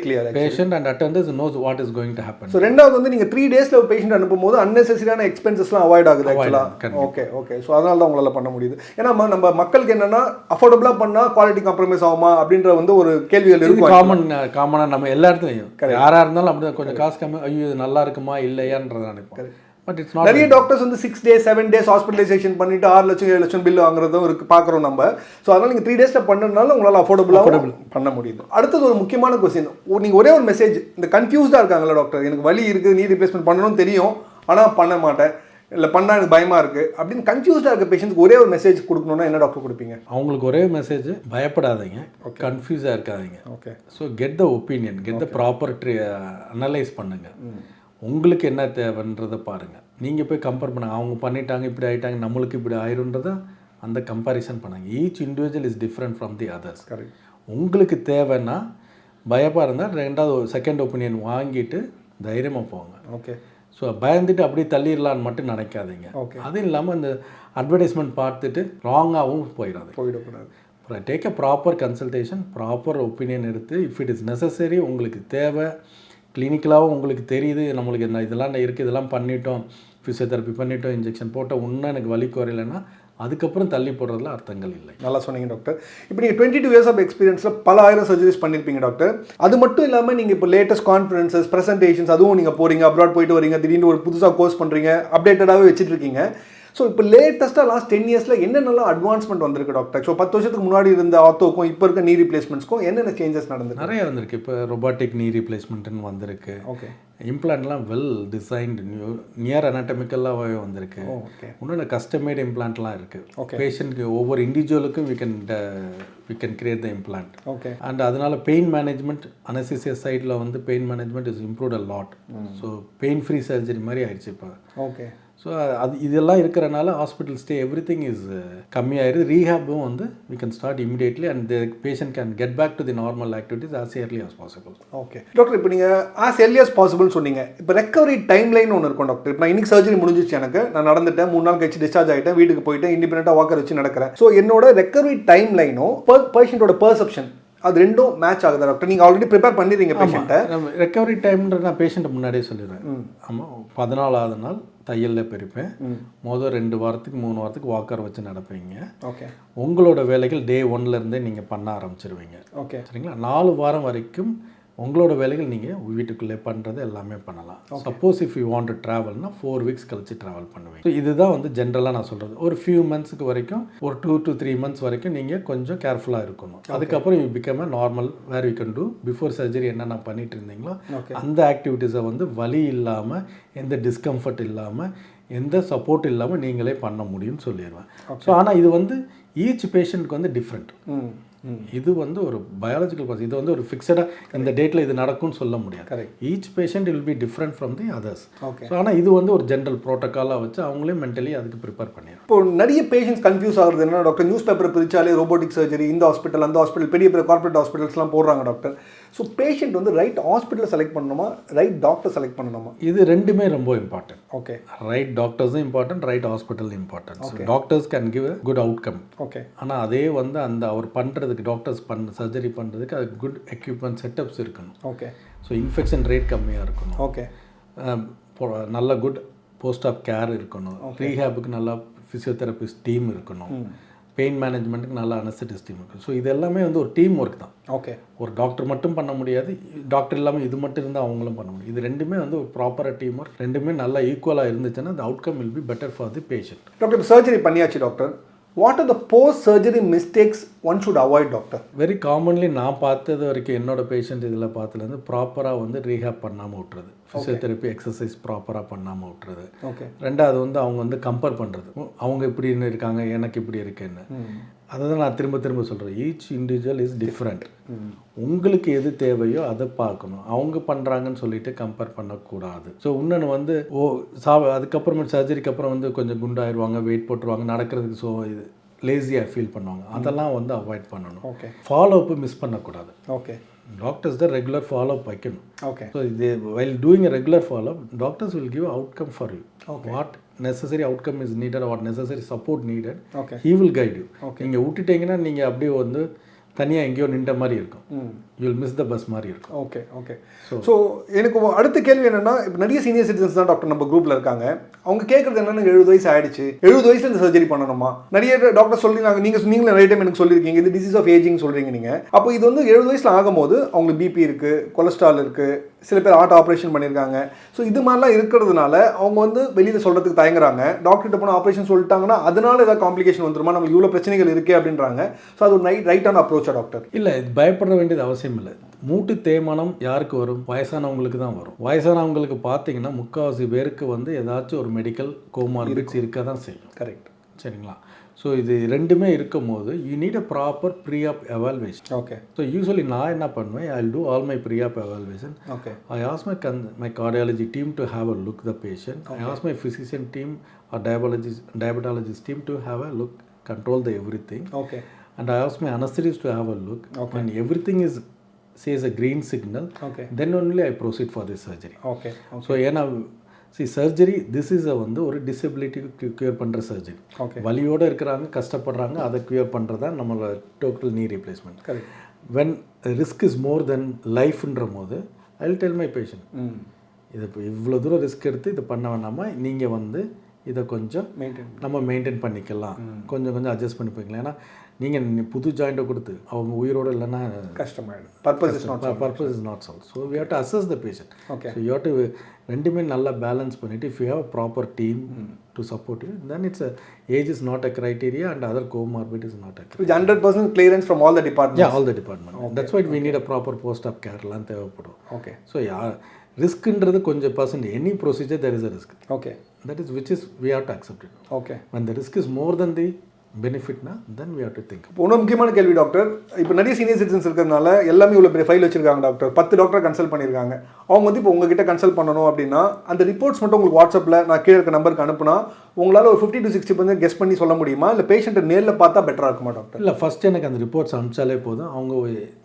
clear. Patient and attenders knows what is going to happen. So ரெண்டாவது வந்து நீங்கள் 3 days ஒரு பேஷண்ட் அனுப்பும்போது அன்னெசரியான எக்ஸ்பென்சஸ்லாம் அவாய்ட் ஆகுது ஆக்சுவலாக. ஓகே. ஓகே. ஸோ அதனால தான் உங்களால் பண்ண முடியுது. ஏன்னா நம்ம மக்களுக்கு என்னென்னா அஃபோர்டபுளாக பண்ணால் குவாலிட்டி காம்ப்ரமைஸ் ஆகுமா அப்படின்ற வந்து ஒரு கேள்விகள் இருக்கும். காமனாக நம்ம எல்லா இடத்துலையும் யாராக இருந்தாலும் அப்படி தான் கொஞ்சம் காசு கம்மி, ஐயோ இது நல்லா இருக்குமா இல்லையான்றதை நினைப்போம். But it's not. நிறைய டாக்டர்ஸ் வந்து 6 days 7 days ஹாஸ்பிட்டலைசேஷன் பண்ணிட்டு 6 லட்சம் 7 லட்சம் பில் வாங்குறதும் இருக்கு, பார்க்குறோம் நம்ம. ஸோ அதனால் நீங்கள் 3 daysல பண்ணனால உங்களால் அஃபோர்டபுளாக பண்ண முடியுது. அடுத்தது ஒரு முக்கியமான கொஸ்டின், நீங்கள் ஒரே ஒரு மெசேஜ், இந்த கன்ஃபியூஸ்டாக இருக்காங்களா டாக்டர், எனக்கு வலி இருக்குது, நீ ரீப்ளேஸ்மெண்ட் பண்ணணும்னு தெரியும் ஆனால் பண்ண மாட்டேன், இல்லை பண்ணால் எனக்கு பயமாக இருக்குது அப்படின்னு கன்ஃபியூஸ்டாக இருக்க பேஷண்ட்ஸ்க்கு ஒரே ஒரு மெசேஜ் கொடுக்கணும்னா என்ன டாக்டர் கொடுப்பீங்க? அவங்களுக்கு ஒரே மெசேஜ், பயப்படாதீங்க, கன்ஃபியூஸாக இருக்காதீங்க. Okay. So get the opinion, get the proper analyse பண்ணுங்கள். உங்களுக்கு என்ன தேவைன்றதை பாருங்கள். நீங்கள் போய் கம்பேர் பண்ணுங்கள், அவங்க பண்ணிட்டாங்க இப்படி ஆகிட்டாங்க நம்மளுக்கு இப்படி ஆயிருன்றதை அந்த கம்பேரிசன் பண்ணுங்கள். Each individual is different from the others. உங்களுக்கு தேவைன்னா பயப்பாக இருந்தால் ரெண்டாவது செகண்ட் ஒப்பீனியன் வாங்கிட்டு தைரியமாக போங்க. ஓகே. ஸோ பயந்துட்டு அப்படியே தள்ளிடலான்னு மட்டும் நினைக்காதீங்க. அதுவும் இல்லாமல் இந்த அட்வர்டைஸ்மெண்ட் பார்த்துட்டு ராங்காகவும் போயிடக்கூடாது. Take a proper consultation, proper opinion எடுத்து இஃப் இட் இஸ் நெசசரி, உங்களுக்கு தேவை கிளினிக்கலாகவும் உங்களுக்கு தெரியுது நம்மளுக்கு என்ன இதெல்லாம் இருக்குது, இதெல்லாம் பண்ணிட்டோம், ஃபிசியோதெரப்பி பண்ணிட்டோம், இன்ஜெக்ஷன் போட்டோம், இன்னும் எனக்கு வலி குறையலைன்னா அதுக்கப்புறம் தள்ளி போடுறதுல அர்த்தங்கள் இல்லை. நல்லா சொன்னீங்க டாக்டர். இப்போ நீங்கள் 22 years ஆஃப் எக்ஸ்பீரியன்ஸில் பல ஆயிரம் சர்ஜரிஸ் பண்ணியிருப்பீங்க டாக்டர். அது மட்டும் இல்லாமல் நீங்கள் இப்போ லேட்டஸ்ட் கான்ஃபரன்சஸ், ப்ரெசன்டேஷன்ஸ் அதுவும் நீங்கள் போகிறீங்க, அப்ராட் போயிட்டு வரீங்க, திடீர்னு ஒரு புதுசாக கோர்ஸ் பண்ணுறீங்க, அப்டேட்டடாகவே வச்சுட்டு இருக்கீங்க. ஸோ இப்போ லேட்டஸ்ட்டாக லாஸ்ட் 10 yearsல என்னென்னலாம் அட்வான்ஸ்மெண்ட் வந்திருக்கு டாக்டர்? ஸோ 10 வருஷத்துக்கு முன்னாடி இருந்த ஆர்த்தோக்கும் இப்போ இருக்க நீ ரீப்ளேஸ்மெண்ட்ஸ்க்கும் என்னென்ன சேஞ்சஸ் நடந்திருக்கு? நிறைய வந்திருக்கு. இப்போ ரொபாட்டிக் நீ ரீப்ளேஸ்மெண்ட்டுன்னு வந்திருக்கு. ஓகே. இம்ப்ளான்ட்லாம் வெல் டிசைன்டு நியர் அனாட்டமிக்கலாகவே வந்திருக்கு. இன்னொன்று கஸ்டமேட் இம்ப்ளான்ட்லாம் இருக்குது. பேஷண்ட்க்கு ஒவ்வொரு இண்டிவிஜுவலுக்கும் we can create the implant. Okay. And அதனால் பெயின் மேனேஜ்மெண்ட் அனஸ்தீசியா சைடில் வந்து pain management is improved a lot. So pain free surgery மாதிரி ஆயிடுச்சு இப்போ. ஓகே. ஸோ அது இதெல்லாம் இருக்கிறனால hospital stay everything is கம்மியாயிருது. ரீஹேப்பும் வந்து we can start immediately and the patient can get back to the normal activities as early as possible. Okay doctor, இப்போ நீங்கள் ஆஸ் ஏர்லி ஆஸ் பாசிபிள் சொன்னீங்க. இப்போ ரெக்கவரி டைம் லைன் ஒன்று இருக்கும் doctor. இப்போ நான் இன்னைக்கு சர்ஜரி முடிஞ்சிச்சு, எனக்கு நான் நடந்துட்டேன், 3 நாள் கழிச்சு டிஸ்சார்ஜ் ஆகிட்டேன், வீட்டுக்கு போயிட்டேன், இண்டிபெண்டா வாக்கர் வச்சு நடக்கிறேன். ஸோ என்னோட ரெக்கவரி டைம் லைனும் பேஷண்ட்டோட பெர்செப்ஷன் அது ரெண்டும் மேட்ச் ஆகுதா டாக்டர்? நீங்கள் ஆல்ரெடி ப்ரிப்பேர் பண்ணிடுறீங்க பேஷண்ட்டை. ரெக்கவரி டைம்ன்ற நான் பேஷண்ட்டை முன்னாடியே சொல்லிடுவேன். ஆமாம், 14வது நாள் தையலில் பிரிப்பேன். மொதல் 2 வாரத்துக்கு 3 வாரத்துக்கு வாக்கர் வச்சு நடப்பீங்க. ஓகே, உங்களோட வேலைகள் டே 1லேருந்தே நீங்கள் பண்ண ஆரம்பிச்சிருவீங்க. ஓகே, சரிங்களா? 4 வாரம் வரைக்கும் உங்களோட வேலைகள் நீங்கள் வீட்டுக்குள்ளே பண்ணுறது எல்லாமே பண்ணலாம். Suppose if you want to ட்ராவல்னா 4 வீக்ஸ் கழிச்சு ட்ராவல் பண்ணுவீங்க. ஸோ இதுதான் வந்து ஜென்ரலாக நான் சொல்கிறது. ஒரு ஃபியூ மந்த்ஸுக்கு வரைக்கும், ஒரு 2 to 3 months வரைக்கும் நீங்கள் கொஞ்சம் கேர்ஃபுல்லாக இருக்கணும். அதுக்கப்புறம் you become a normal where you can do before surgery என்னென்ன பண்ணிட்டு இருந்தீங்களோ அந்த ஆக்டிவிட்டீஸை வந்து வலி இல்லாமல், எந்த டிஸ்கம்ஃபர்ட் இல்லாமல், எந்த சப்போர்ட் இல்லாமல் நீங்களே பண்ண முடியும்னு சொல்லிடுவேன். ஸோ ஆனால் இது வந்து ஈச் பேஷண்ட்க்கு வந்து டிஃப்ரெண்ட். இது வந்து ஒரு பயாலஜிக்கல் ப்ராசஸ். இது வந்து ஒரு ஃபிக்ஸடாக இந்த டேட்டில் இது நடக்கும்னு சொல்ல முடியாது. Correct. Each patient will be different from the others. Okay. So ஆனால் இது வந்து ஒரு ஜென்ரல் ப்ரோட்டோக்காலாக வச்சு அவங்களே மென்டலி அதுக்கு ப்ரிப்பேர் பண்ணிடுறோம். இப்போ நிறைய பேஷண்ட்ஸ் கன்ஃபியூஸ் ஆகுறது என்ன டாக்டர், நியூஸ் பேப்பர் பிரிச்சாலே ரோபோட்டிக் சர்ஜரி, இந்த ஹாஸ்பிட்டல் அந்த ஹாஸ்பிட்டல், பெரிய பெரிய கார்பரேட் ஹாஸ்பிட்டல்ஸ்லாம் போடுறாங்க டாக்டர். ஸோ பேஷண்ட் வந்து ரைட் ஹாஸ்பிட்டல் செலக்ட் பண்ணணுமா, ரைட் டாக்டர் செலக்ட் பண்ணணுமா? இது ரெண்டுமே ரொம்ப இம்பார்ட்டன்ட். ஓகே. ரைட் டாக்டர்ஸும் important, right hospital important. Doctors can give a good outcome. Okay. ஆனால் அதே வந்து அந்த அவர் பண்ணுறதுக்கு, டாக்டர்ஸ் சர்ஜரி பண்ணுறதுக்கு அது குட் எக்யூப்மெண்ட் செட்டப்ஸ் இருக்கணும். ஓகே. ஸோ இன்ஃபெக்ஷன் ரேட் கம்மியாக இருக்கணும். ஓகே. நல்ல குட் போஸ்ட் ஆஃப் கேர் இருக்கணும். ரீஹேப்புக்கு நல்லா ஃபிசியோதெரபிஸ்ட் டீம் இருக்கணும். பெயின் மேனேஜ்மெண்ட்டுக்கு நல்ல அனஸ்தட்டிஸ்ட் டீம் இருக்குது. ஸோ இது எல்லாமே வந்து ஒரு டீம் ஒர்க் தான். ஓகே. ஒரு டாக்டர் மட்டும் பண்ண முடியாது, டாக்டர் இல்லாமல் இது மட்டும் இருந்தால் அவங்களும் பண்ண முடியும். இது ரெண்டுமே வந்து ஒரு ப்ராப்பராக டீம் ஒர்க், ரெண்டுமே நல்லா ஈக்குவலாக இருந்துச்சுன்னா the outcome will be better for the patient. Doctor, surgery பண்ணியாச்சு doctor. What are the post surgery mistakes one should avoid doctor? Very commonly நான் பார்த்தது வரைக்கும் என்னோட பேஷண்ட் இதில் பார்த்ததுலேருந்து ப்ராப்பராக வந்து ரீஹேப் பண்ணாமல் விட்டுறது, ஃபிசியோதெரப்பி எக்ஸசைஸ் ப்ராப்பராக பண்ணாமல் விட்டுறது. ஓகே. ரெண்டாவது வந்து அவங்க வந்து கம்பேர் பண்ணுறது, அவங்க இப்படின்னு இருக்காங்க எனக்கு இப்படி இருக்குன்னு. அதை தான் நான் திரும்ப திரும்ப சொல்கிறேன். Each individual is different. உங்களுக்கு எது தேவையோ அதை பார்க்கணும். அவங்க பண்ணுறாங்கன்னு சொல்லிட்டு கம்பேர் பண்ணக்கூடாது. ஸோ இன்னொன்று வந்து அதுக்கப்புறமே சர்ஜரிக்கு அப்புறம் வந்து கொஞ்சம் குண்டாயிருவாங்க, வெயிட் போட்டுருவாங்க, நடக்கிறதுக்கு ஸோ இது லேசியாக ஃபீல் பண்ணுவாங்க. அதெல்லாம் வந்து அவாய்ட் பண்ணணும். ஓகே. ஃபாலோஅப்பு மிஸ் பண்ணக்கூடாது. ஓகே. டாக்டர்ஸ் தான் ரெகுலர் ஃபாலோஅப் வைக்கணும். ஓகே. ஸோ இது while doing a regular follow up, doctors will give outcome for you. What necessary outcome is needed or what necessary support needed, okay, he will guide you. நீங்கள் விட்டுட்டீங்கன்னா நீங்கள் அப்படியே வந்து தனியாக எங்கேயோ நின்ற மாதிரி இருக்கும். You will miss the bus மாதிரி இருக்கும். ஓகே. ஓகே. ஸோ எனக்கு அடுத்த கேள்வி என்னென்னா, இப்போ நிறைய சீனியர் சிட்டிசன்ஸ் தான் டாக்டர் நம்ம குரூப்பில் இருக்காங்க. அவங்க கேட்குறது என்னென்னா 70 வயசு ஆயிடுச்சு, 70 வயசுல இந்த சர்ஜரி பண்ணணுமா? நிறைய டாக்டர் சொல்லிருக்காங்க, நீங்களும் நிறைய டைம் எனக்கு சொல்லியிருக்கீங்க இது டிசீஸ் ஆஃப் ஏஜிங் சொல்கிறீங்க நீங்கள். அப்போ இது வந்து 70 வயசில் ஆகும்போது அவங்களுக்கு பிபி இருக்குது, கொலஸ்ட்ரால் இருக்குது, சில பேர் ஹார்ட் ஆப்ரேஷன் பண்ணியிருக்காங்க. ஸோ இது மாதிரிலாம் இருக்கிறதுனால அவங்க வந்து வெளியில் சொல்கிறதுக்கு தயங்குறாங்க. டாக்டர்கிட்ட போனால் ஆப்ரேஷன் சொல்லிட்டாங்கன்னா அதனால ஏதாவது காம்ப்ளிகேஷன் வந்துருமா, நம்மளுக்கு இவ்வளோ பிரச்சனைகள் இருக்கே அப்படின்றாங்க. ஸோ அது ஒரு ரைட்டான அப்ரோச்சா டாக்டர்? இல்லை, பயப்பட வேண்டியது அவசியம் இல்லை. மூட்டு தேய்மானம் யாருக்கு வரும்? வயசானவங்களுக்கு தான் வரும். வயசானவங்களுக்கு பார்த்தீங்கன்னா 3/4 பேருக்கு வந்து ஏதாச்சும் ஒரு மெடிக்கல் கோமார்பிட்ஸ் இருக்க தான் செய்யும். கரெக்ட். சரிங்களா? ஸோ இது ரெண்டுமே இருக்கும் போது you need a proper pre-app evaluation. Okay. So usually நான் என்ன பண்ணுவேன், ஐ will two all my pre-app evaluation. Okay. I ask my cardiology team to have a look the patient. I ask my physician team or diabetologist team to have a look, control the everything. Okay. And I ask my anesthetist to have a look. Okay. When everything is says a green signal, okay, then only I proceed for this surgery. Okay. Okay. So ஏன்னா surgery this is வந்து ஒரு disability cure பண்ணுற surgery. Okay. வலியோடு இருக்கிறாங்க, கஷ்டப்படுறாங்க, அதை cure பண்ணுறதா நம்மளோட total knee replacement. Correct. When risk is more தென் லைஃப்ன்ற போது I will tell my patient, இது இப்போ இவ்வளோ தூரம் ரிஸ்க் எடுத்து இது பண்ண வேணாமா, நீங்கள் வந்து இதை கொஞ்சம் நம்ம மெயின்டைன் பண்ணிக்கலாம், கொஞ்சம் அட்ஜஸ்ட் பண்ணி போய்க்கலாம். ஏன்னா நீங்கள் புது ஜாயிண்ட்டை கொடுத்து அவங்க உயிரோடு இல்லைன்னா கஷ்டமாயிடும். Purpose is not solve. So we have to assess the patient. Okay. So you have to ரெண்டுமே நல்லா பேலன்ஸ் பண்ணிவிட்டு, if you have a proper team to support you, then it's age is not a criteria and other comorbid is not a criteria. 100% clearance from all the departments. Yeah, all the department. Okay. That's why we need a proper post of care எல்லாம் தேவைப்படும். Okay. So ரிஸ்க்குன்றது கொஞ்சம் percent, any procedure there is a risk. Okay. That is which is we have to accept it. Okay. When the risk is more than the பெனிஃபிட்னா then we have to think. இப்போ இன்னொரு முக்கியமான கேள்வி doctor, இப்போ நிறைய senior citizens இருக்கிறதுனால எல்லாமே உள்ள பெரிய ஃபைல் வச்சிருக்காங்க டாக்டர், 10 டாக்டர் கன்சல்ட் பண்ணியிருக்காங்க. அவங்க வந்து இப்போ உங்ககிட்ட கன்சல்ட் பண்ணணும் அப்படின்னா அந்த ரிப்போர்ட்ஸ் மட்டும் உங்களுக்கு வாட்ஸ்அப்பில் நான் கீழே இருக்க நம்பருக்கு அனுப்புனா உங்களால் ஒரு 50 to 60% கெஸ் பண்ணி சொல்ல முடியுமா, இல்லை பேஷண்ட்டை நேரில் பார்த்தா பெட்டராக இருக்குமா டாக்டர்? இல்லை, ஃபஸ்ட்டு எனக்கு அந்த ரிப்போர்ட்ஸ் அனுப்பிச்சாலே போதும். அவங்க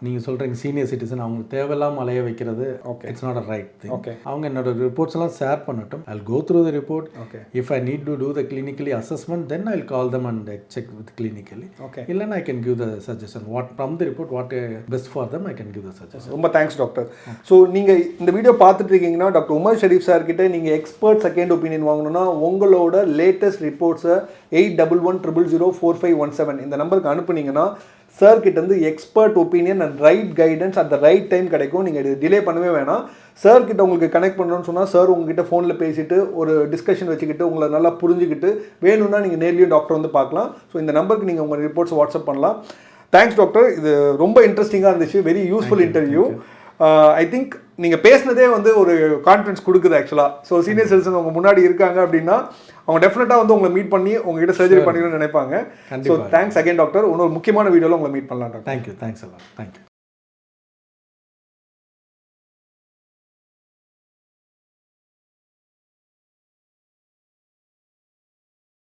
நீங்கள் சொல்கிறீங்க சீனியர் சிட்டிசன், அவங்க தேவையில்லாமல் அலைய வைக்கிறது okay, it's not a right thing. Okay, அவங்க என்னோட ரிப்போர்ட்ஸ் எல்லாம் ஷேர் பண்ணட்டும். I will go through the report. Okay, if I need to do the clinically assessment then I will call them and check with clinically. Okay, இல்லைன்னா I can give the suggestion what from the report what best for them I can give the suggestion. ரொம்ப thanks doctor. So நீங்கள் இந்த video பார்த்துட்டு இருக்கீங்கன்னா doctor Umar Sharif sir கிட்ட நீங்கள் expert second opinion வாங்கணும்னா உங்களோட லேட்டஸ்ட் ரிப்போர்ட்ஸை 8110044517 இந்த நம்பருக்கு அனுப்புனீங்கன்னா சார் கிட்ட இருந்து expert opinion and right guidance at the right time கிடைக்கும். நீங்கள் இது டிலே பண்ணவே வேணாம். சார் கிட்ட உங்களுக்கு கனெக்ட் பண்ணணும்னு சொன்னால் சார் உங்ககிட்ட ஃபோனில் பேசிட்டு ஒரு டிஸ்கஷன் வச்சுக்கிட்டு உங்களை நல்லா புரிஞ்சுக்கிட்டு வேணும்னா நீங்கள் நேர்லேயும் டாக்டர் வந்து பார்க்கலாம். ஸோ இந்த நம்பருக்கு நீங்கள் உங்கள் ரிப்போர்ட்ஸ் வாட்ஸ்அப் பண்ணலாம். தேங்க்ஸ் டாக்டர், இது ரொம்ப இன்ட்ரெஸ்டிங்காக இருந்துச்சு, very useful interview. I think நீங்கள் பேசினதே வந்து ஒரு கான்ஃபிடன்ஸ் கொடுக்குது ஆக்சுவலாக. ஸோ சீனியர் சிட்டிசன் உங்கள் முன்னாடி இருக்காங்க அப்படின்னா அவங்க டெஃபினட்டாக வந்து உங்களை மீட் பண்ணி உங்ககிட்ட சர்ஜரி பண்ணிக்கணும்னு நினைப்பாங்க. So thanks again doctor. இன்னொரு முக்கியமான வீடியோவில் உங்களை மீட் பண்ணலாம் டாக்டர். தேங்க்யூ, தேங்க்ஸ் எல்லாம், தேங்க்யூ.